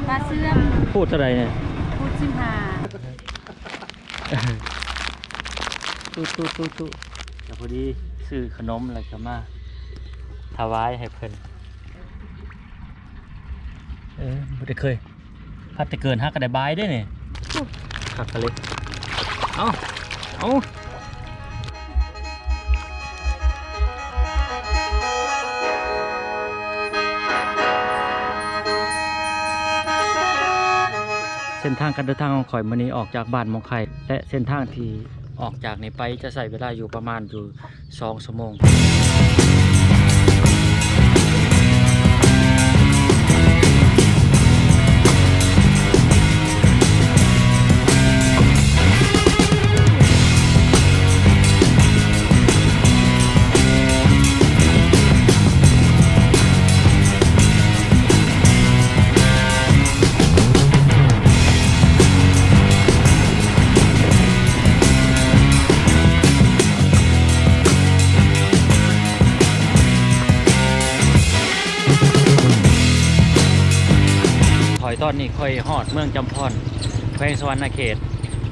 ปลาเสื่อมพูดเท่าไรเนี่ยพูด15ตู้แล้วพอดีซื้อขนมอะไรกันมาถวายให้เพิ่นไม่ได้เคยพัดแต่เกินฮักกระไดบายได้เนี่ยขักกันเลยเอาเส้นทางการเดินทางของข่อยมื้อนี้ออกจากบ้านมองไข่และเส้นทางที่ออกจากนี้ไปจะใช้เวลาอยู่ประมาณอยู่2 ชั่วโมงตอนนี้ค่อยฮอดเมืองจำพรแขวงสวรรณเขต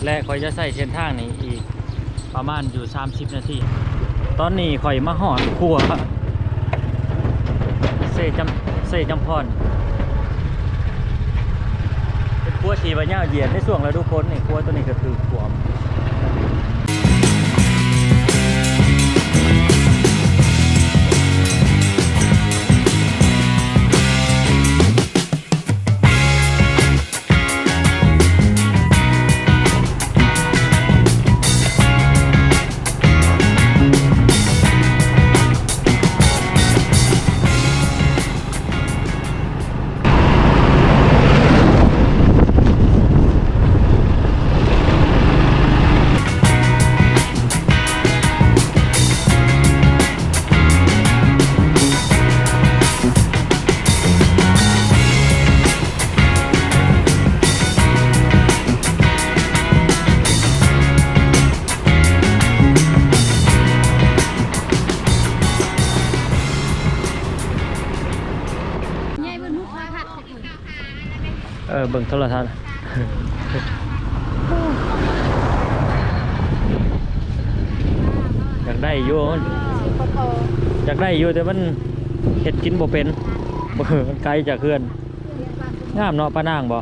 และค่อยจะใส่เส้นทางนี้อีกประมาณอยู่30 นาทีตอนนี้ค่อยมาฮอดครัวเซจำพรเป็นครัวที่ว่าย่าเหยียดในช่วงฤดูฝนนี่ครัวตัวนี้ก็คือขวมเบิ่งโทรทัศน์อยากได้อยู่แต่มันเฮ็ดกินบ่เป็นมันไกลจากเพื่อนงามเนาะป้านางบ่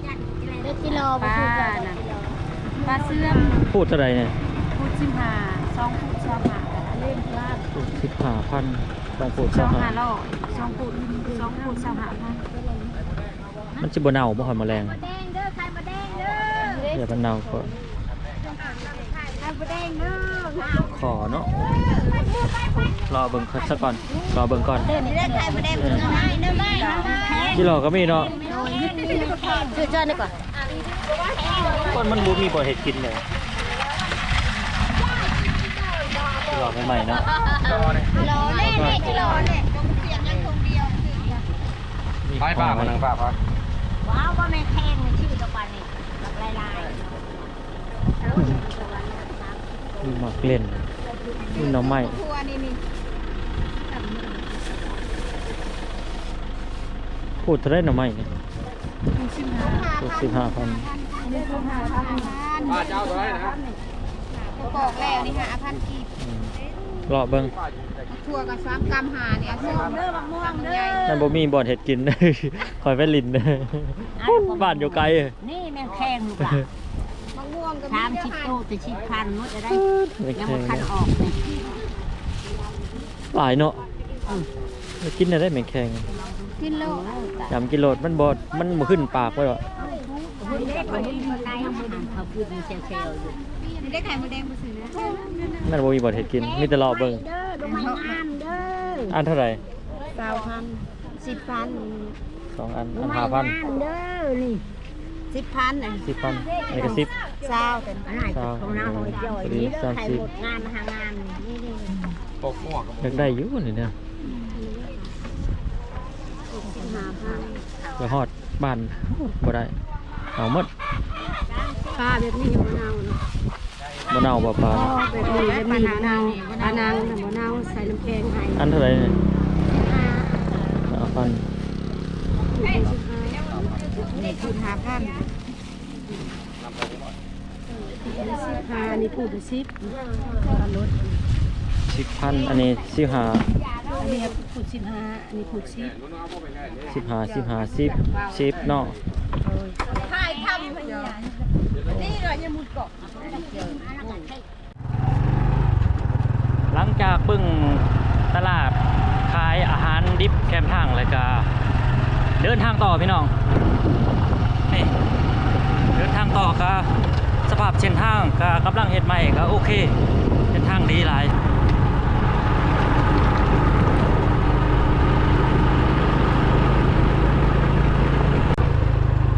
กิโลปลาปลาเสื่อมพูดเท่าไรเนี่ยพูด15 2พูด25เล่นพลาด15,000 2พูด25,000 2พูด25,000มันสิบ่เน่าบ่หอยแมลงอย่ามันเน่าก็ขอเนาะรอเบิ่งซะก่อนที่รอก็มีเนาะชื่อเจ้านี่ก่อนคนมันบ่มีบ่เฮ็ดกินเลยที่รอใหม่ๆเนาะรอเนี่ยไปป้าคนนึงป้าว้าวว่าแม่แข้งชื่อตะวันนี่ลายมีหมากเล่นมีหน่อไม้พูดเท่าไรหน่อไม้เนี่ย15,000ป้าเจ้าเท่าไรนะบอกแล้วนี่5,000 กีบรอเบิ่งถั่วกับ3 กรัมหาเนี่ยม่วงเด้อม่วงเด้อนั่นบ่มีบ่อนเฮ็ดกินคอยไปลิ้นบ้านอยู่ไกลนี่แม่แข้งลูกหลานมะม่วงก็มี30 โตแต่10,000หมดได้ยังบ่คันออกนี่หลายเนาะกินได้แม่งแข็งกินโลยำกิโลมันบ่ขึ้นปากไว้หรอได้ไข่มดแดงบ่ซื้อนะนั่นบ่มีบ่เฮ็ดกินมีแต่รอเบิ่งอันเท่าไหร่20,000 10,000 2 อัน5,000เด้อนี่10,000น่ะ10,000อันนี้ก็10 20เป็นอะไรของเราย่อยนี่เด้อไข่หมดงานหางานนี่ปกหัวอยากได้อยู่นี่เนี่ยไปฮอดบ้านบ่ได้เอาหมดปลาแบบนี้มะนาวเนาะมะนาวบ่ปลาแบบนี้แบบมะนาวปลานางมะนาวใส่น้ำแข็งให้อันเท่าไหร่เนี่ย5,000 คูณ5,00015นี่คูณ10ลด 10,000อันนี้15 อันนี้คูณ15อันนี้คูณ10 10เนาะ ถ่ายทำนี่เลยยังมุดเกาะ หลังจากเบิ่งตลาดขายอาหารดิบแคมทางแล้วก็เดินทางต่อพี่น้องนี่เดินทางต่อก็สภาพเส้นทางก็กำลังเฮ็ดใหม่ก็โอเคเส้นทางดีหลาย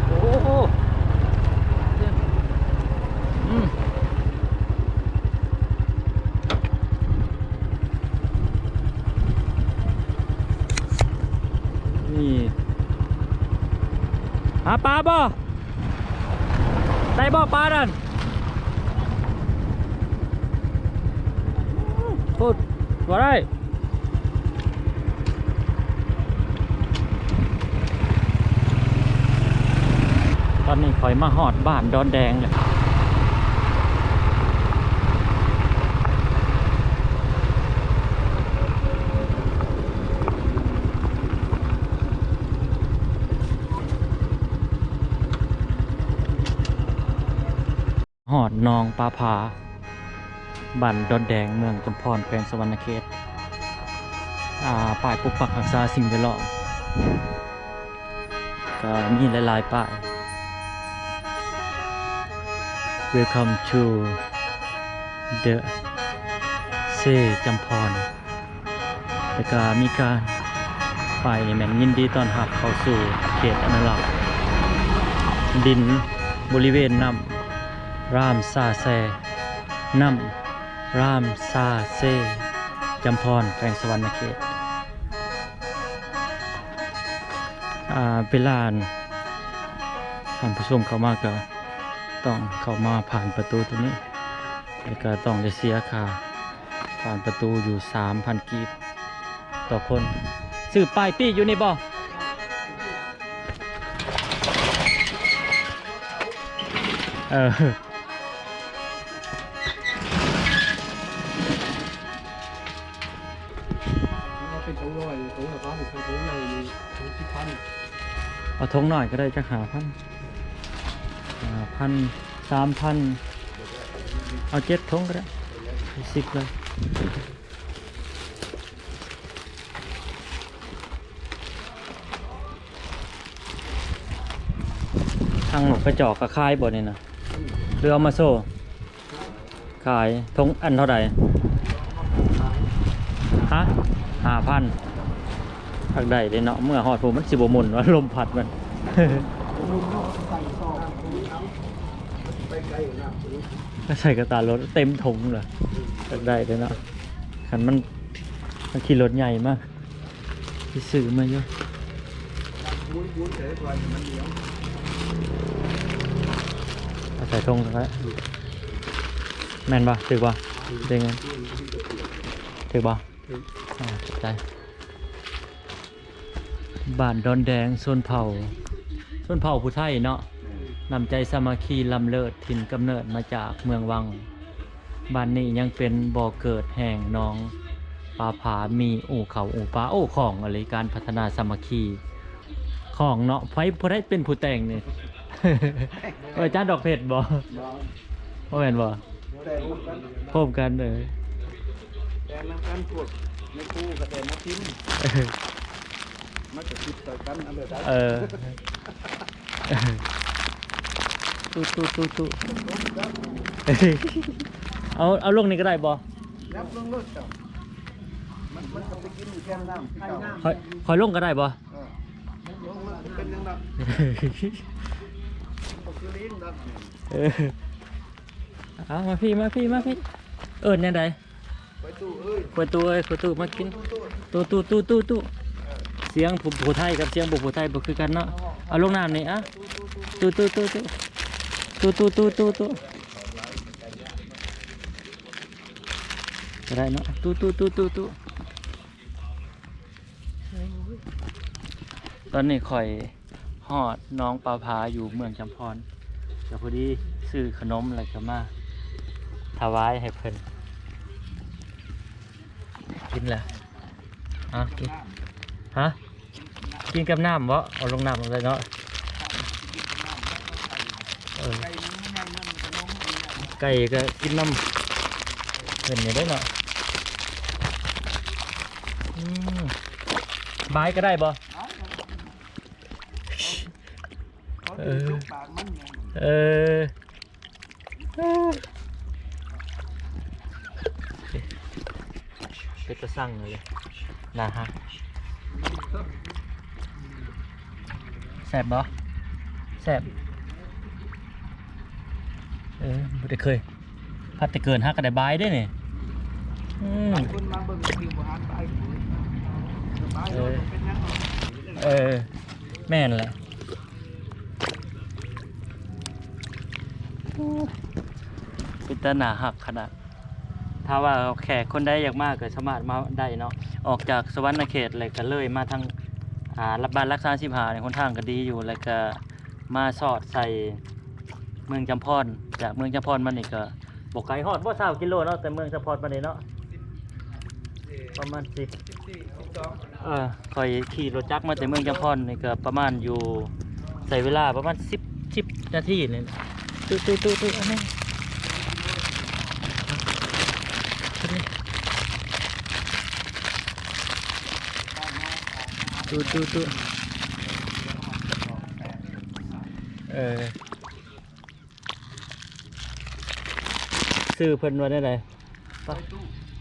โอ้โหนี่หาปลาบ่ได้บ่ปลาดันพูดว่าได้ตอนนี้ข่อยมาหอดบ้านดอนแดงเลยหอดนองปลาผาบ้านดอนแดงเมืองจำพรแขวงสวรรณเขตป้ายปกปักรักษาสิ่งแวดล้อมก็มีหลายๆป้าย Welcome to the เซจำพรแล้วก็มีการป้ายแม่นยินดีต้อนรับเข้าสู่เขตอนุรักษ์ดินบริเวณน้ำรามซาเซน้ำรามซาเซจำพรแขวงสวรรณเขตเวลาท่านผู้ชมเข้ามาก็ต้องเข้ามาผ่านประตูตัวนี้แล้วก็ต้องได้เสียค่าผ่านประตูอยู่ 3,000 กีบต่อคนซื้อป้ายปี้อยู่นี่บ่เป็นถุงลอยถุงละพันเป็นถุงใหญ่ถุง10,000เอาทงหน่อยก็ได้จะหา3,000 เอา7ทงก็ได้10เลยทางหนกกระจอกกระคายบ่นี่นะเรือเอามาโซ่ขายทงอันเท่าไหร่ฮะ5,000ทักได้เลยเนาะเมื่อหอดผมมันสิบหมุนว่าลมพัดมันก็ใส่กระตารถเต็มถุงเลยทักได้เลยเนาะขันมันขี่รถใหญ่มากที่ซื้อมาเยอะใส่ทงแล้วแม่นป่ะถือป่ะเด้งเงินถือป่ะใจบ้านดอนแดงส่วนเผ่าผู้ไทยเนาะนำใจสามัคคีลำเลิศถิ่นกำเนิดมาจากเมืองวังบ้านนี้ยังเป็นบ่อเกิดแห่งน้องปลาผามีอู่เขาอู่ปลาโอ้ของอะไรการพัฒนาสามัคคีของเนาะไฟผู้ไทยเป็นผู้แต่งเนี่ยอาจารย์ดอกเพชรบ่ว่าแม่นบ่พบกันแต่น้ำกันพวกในคู่กับแต่น้ำทิมมันจะคิดต่อกันอะไรได้ตู้เอาลงนี่ก็ได้บ่รับลงรถจ้ะมันก็ไปกินแค่น้ำคอยลงก็ได้บ่ลงมันเป็นยังไงผมคือลิ้นดับเอามาพี่ยังไงไปตู้เอ้ยมากินตู้เสียงผู้ไทยกับเสียงผู้ไทยบ่คือกันเนาะเอาลงน้ำนี่อ่ะตู้ก็ได้เนาะตู้ตอนนี้ข่อย ฮอดน้องปลาผาอยู่เมืองจำพรแต่พอดีซื้อขนมอะไรก็มาถวายให้เพิ่นกินแหละกินฮะกินกับน้ำวะเอาลงน้ำลงเลยเนาะไก่ก็กินน้ำเห็นอย่างได้เนาะบายก็ได้บ่เป็นตะสั่งเลยนะฮะแซ่บบ่แซ่บไม่ได้เคยพัดแต่เกินฮักก็ได้บายได้เนี่ยคนมาเบิ่งวิวบ่ฮักไปแม่นแหละเป็นตาหนาหักขนาดถ้าว่าแขกคนใดอยากมากก็สามารถมาได้เนาะออกจากสวรรณเขตเลยก็เลยมาทางรับบ้านรักษา15ในคนทางก็ดีอยู่แล้วก็มาสอดใส่เมืองจำพรจากเมืองจำพรมันนี่ก็บอกไกลฮอดบ่20กิโลเนาะแต่เมืองจำพรมันนี่เนาะประมาณ10คอยขี่รถจักรมาแต่เมืองจำพรนี่ก็ประมาณอยู่ใส่เวลาประมาณ10นาทีนี่ตู้อันนี้ตู้ซื้อเพิ่นว่าได้ไร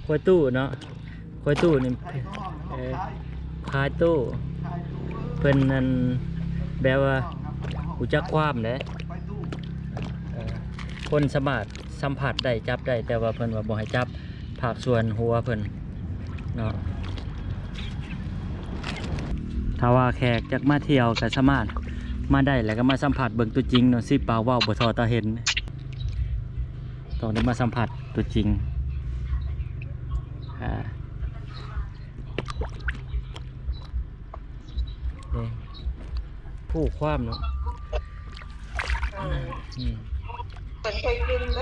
คอยตู้เนาะคอยตู้นี่ขายตู้เพิ่นนั่นแบบว่าหูจักความเด้คนสามารถสัมผัสได้จับได้แต่ว่าเพิ่นว่าบ่ให้จับภาคส่วนหัวเพิ่นเนาะถ้าว่าแขกจักมาเที่ยวก็สามารถมาได้แล้วก็มาสัมผัสเบิ่งตัวจริงเนาะสิเปล่าเว้าบ่ทอตาเห็นต้องได้มาสัมผัสตัวจริงผู้ความเนาะเคยกินไหม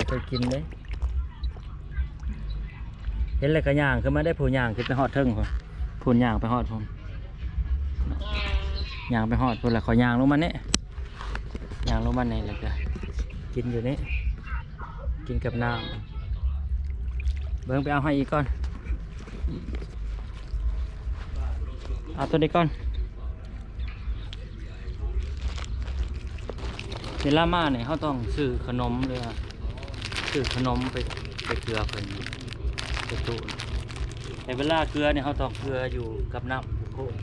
เคยกินไหมเห็นอะไรกระย่างคือมาได้ผู้ย่างคือไปหอดเทิงคนผู้ย่างไปหอดผมย่างไปหอดคนละขอย่างลงมาเนี่ยย่างลงมาเนี่ยแล้วก็กินอยู่นี่กินกับน้ำเบิ้งไปเอาให้อีกก่อนเอาตัวนี้ก่อนเวลามาเนี่ยเขาต้องซื้อขนมเลยซื้อขนมไปเกลือเพิ่นไปตู้แต่เวลาเกลือเนี่ยเขาต้องเกลืออยู่กับน้ำโคตร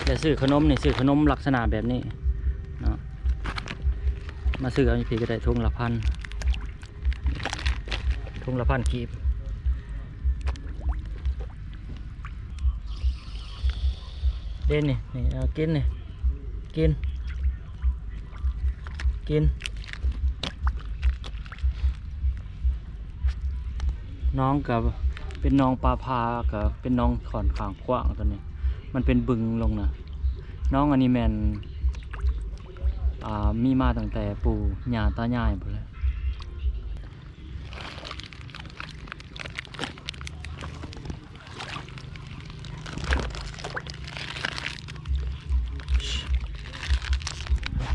แต่ซื้อขนมนี่ซื้อขนมลักษณะแบบนี้เนาะมาซื้อเอาพี่ก็ได้ทุ่งละ1,000กีบเด่นนี่กินนี่กินน้องกับเป็นน้องปลาพากับเป็นน้องขอนขางกว้างตัวนี้มันเป็นบึงลงนะน้องอันนี้แมนมีมาตั้งแต่ปู่ย่าตายายหมดเลย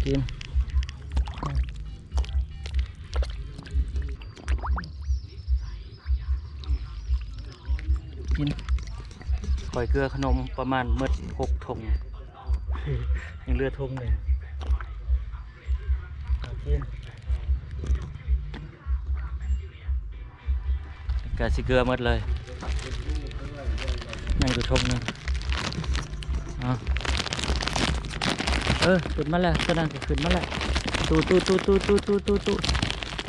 กินข่อยเกลือขนมประมาณเมื่อ6 ถุงยังเลือถุงเลยกินกะสิเกลือหมดเลยยังอยู่ถุงนึงขึ้นมาแล้วกระดานก็ขึ้นมาแล้วตู้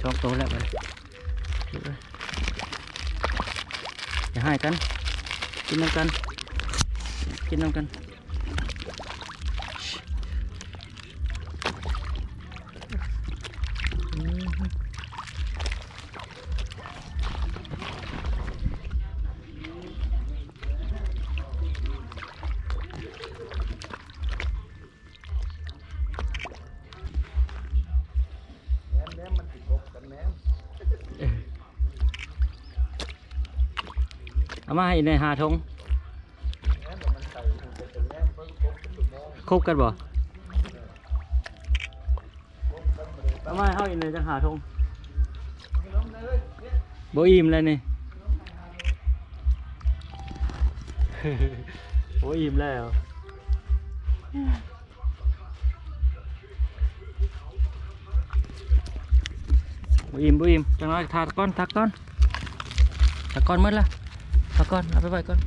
ชอบโตแล้วไปอย่าให้กันกินน้ำกันกินน้ำกันเอามาให้ในหาทงคบกันบ่เอามาให้เฮาอีกเลยจังหาทงบ่อิ่มเลยนี่ บ่อิ่มแล้วบ่อิ่มจังน้อยทาก้อนทักก้อนหมดละเอาก่อนเอาไปไว้ก่อน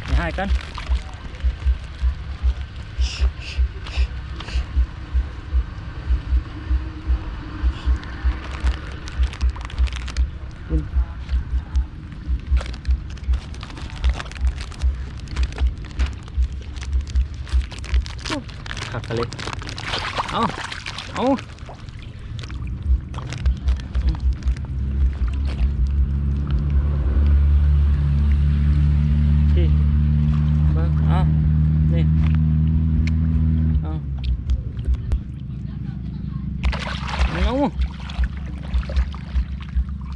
อย่าให้กันขักกันเลยเอา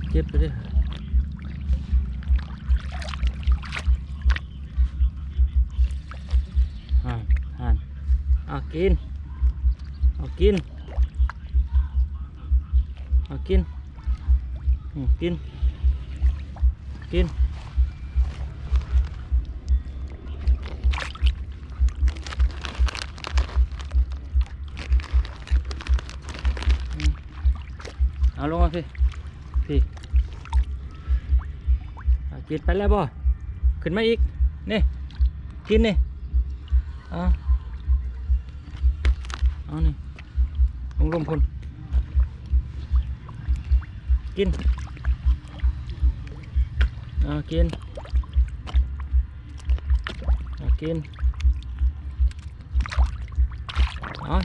เจ็บไปดิเอากินกินเอาลงมาพี่กินไปแล้วบ่ขึ้นมาอีกนี่กินนี่เอานี่ลงพลกินกิน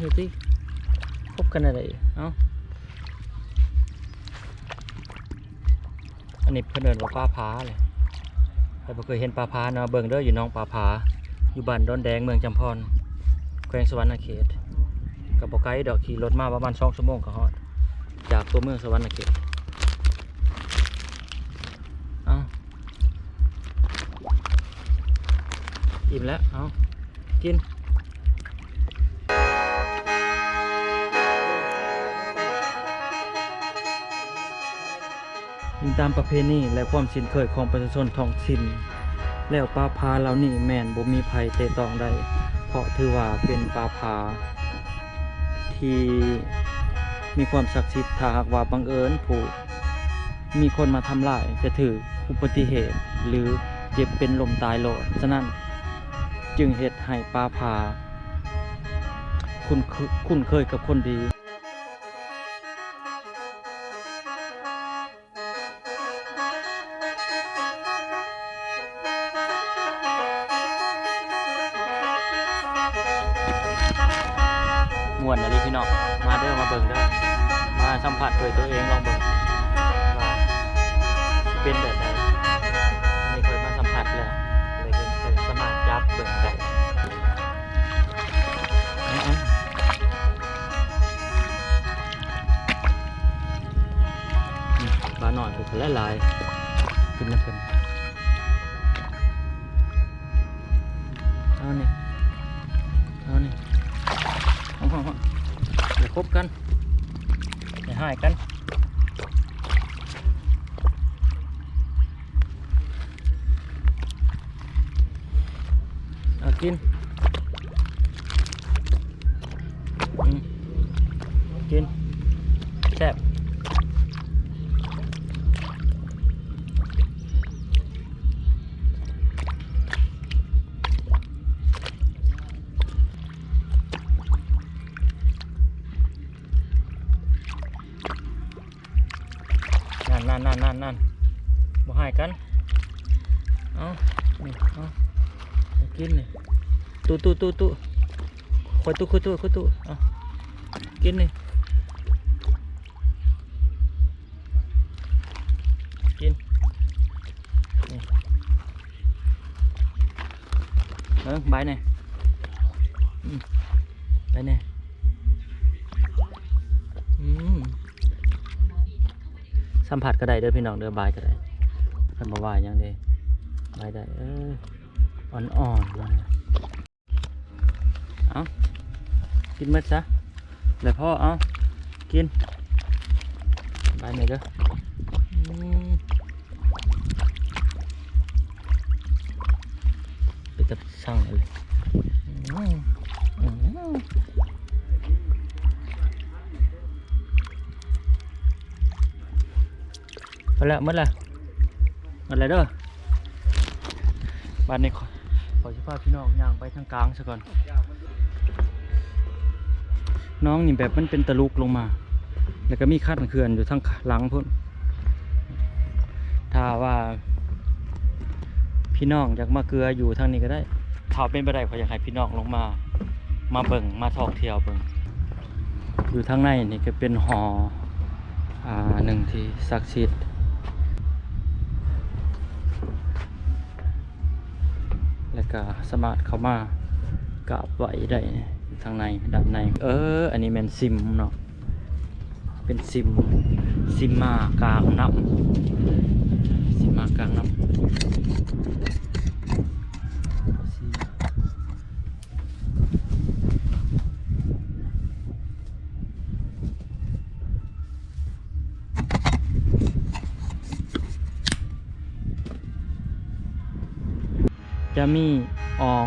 เดี๋ยวสิพบกันอะไรอันนี้เพื่อนเดินว่าปลาผาเลยใครบ่เคยเห็นปลาผาเนาะเบิ่งเด้ออยู่น้องปลาผาอยู่บ้านดอนแดงเมืองจำพรแขวงสวรรณเขตกับบ่ไกลดอกขี่รถมาประมาณ2 ชั่วโมงก็ฮอดจากตัวเมืองสวรรณเขตอิ่มแล้วกินตามประเพณีและความชินเคยของประชาชนท้องถิ่นแล้วปลาผาเหล่านี้แม่นบ่มีภัยเตะตองได้เพราะถือว่าเป็นปลาผาที่มีความศักดิ์สิทธิ์ถ้าหากว่าบังเอิญผู้มีคนมาทำลายจะถืออุบัติเหตุหรือเจ็บเป็นลมตายโลดฉะนั้นจึงเฮ็ดให้ปลาผาคุ้นเคยกับคนดีม่วนอะไรพี่น้องมาเด้อมาเบิ่งเด้อมาสัมผัสด้วยตัวเองลองเบิ่งว่าเป็นแบบไหนไม่เคยมาสัมผัสเลยเป็นสามารถจับเบิ่งได้ปลาหน่อยผมหลายๆกินนะเพิ่นเอานี่อย่าคบกันอย่าให้กันกิน กินแซ่บนั่นบ่ให้กันเอานี่เอากินนี่ตู้คอยตู้เอากินนี่กินนี่ใบนี่ใบนี่สัมผัสก็ได้เด้อพี่น้องเด้อบายก็ได้เพิ่นบ่ว่าหยังเด้บายได้อ่อนๆเลยเอากินหมดซะแล้วพ่อเอากินบายหน่อยเด้อไปจับสั่งเลยเอาละหมดละหมดเลยเด้อบ้านนี้ขอจะพาพี่น้องย่างไปทางกลางซะก่อนน้องนี่แบบมันเป็นตะลุกลงมาแล้วก็มีคาดเขื่อนอยู่ทางหลังพุ่นถ้าว่าพี่น้องอยากมาเกลืออยู่ทางนี้ก็ได้ถ้าเป็นไปได้ขออยากให้พี่น้องลงมาเบิ่งมาท่องเที่ยวเบิ่งอยู่ทางในนี่ก็เป็นหอหนึ่งที่ศักดิ์สิทธิ์แล้วก็สามารถเข้ามากราบไหว้ได้ทางในด้านในอันนี้เป็นซิมเนาะเป็นซิมมากลางน้ำซิมมากลางน้ำจะมีอ่อง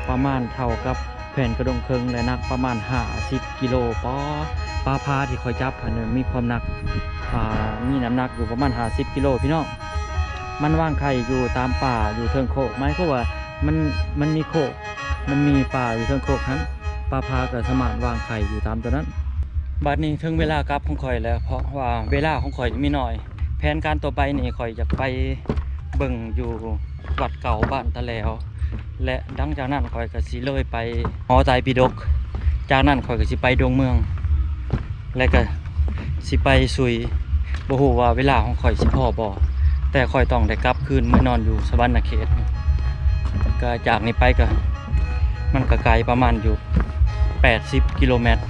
ประมาณเท่ากับแผ่นกระดงเคิงและนักประมาณ50 กิโลปลาพาที่คอยจับมีความหนักมีน้ำหนักอยู่ประมาณ50 กิโลพี่น้องมันว่างไข่อยู่ตามป่าอยู่เทิงโคกไหมเพราะว่ามันมีโคกมันมีป่าอยู่เทิงโคกนั้นปลาพาก็สามารถวางไข่อยู่ตามตัวนั้นบัดนี้ถึงเวลากลับของคอยแล้วเพราะว่าเวลาของคอยมีน้อยแผนการต่อไปนี่คอยจะไปเบิ่งอยู่วัดเก่าบ้านตะแล้วและดังจากนั้นคอยก็สิเลยไปหอไตรปิฎกจากนั้นคอยก็สิไปดงเมืองและก็สิไปสุยบ่ฮู้ว่าเวลาของคอยสิพอบ่แต่คอยต้องได้กลับคืนเมื่อนอนอยู่สวรรณเขตก็จากนี้ไปก็มันก็ไกลประมาณอยู่80 กิโลเมตร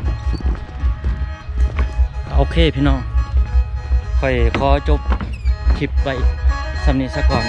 โอเคพี่น้องคอยขอจบคลิปไว้สำนี้ซะก่อน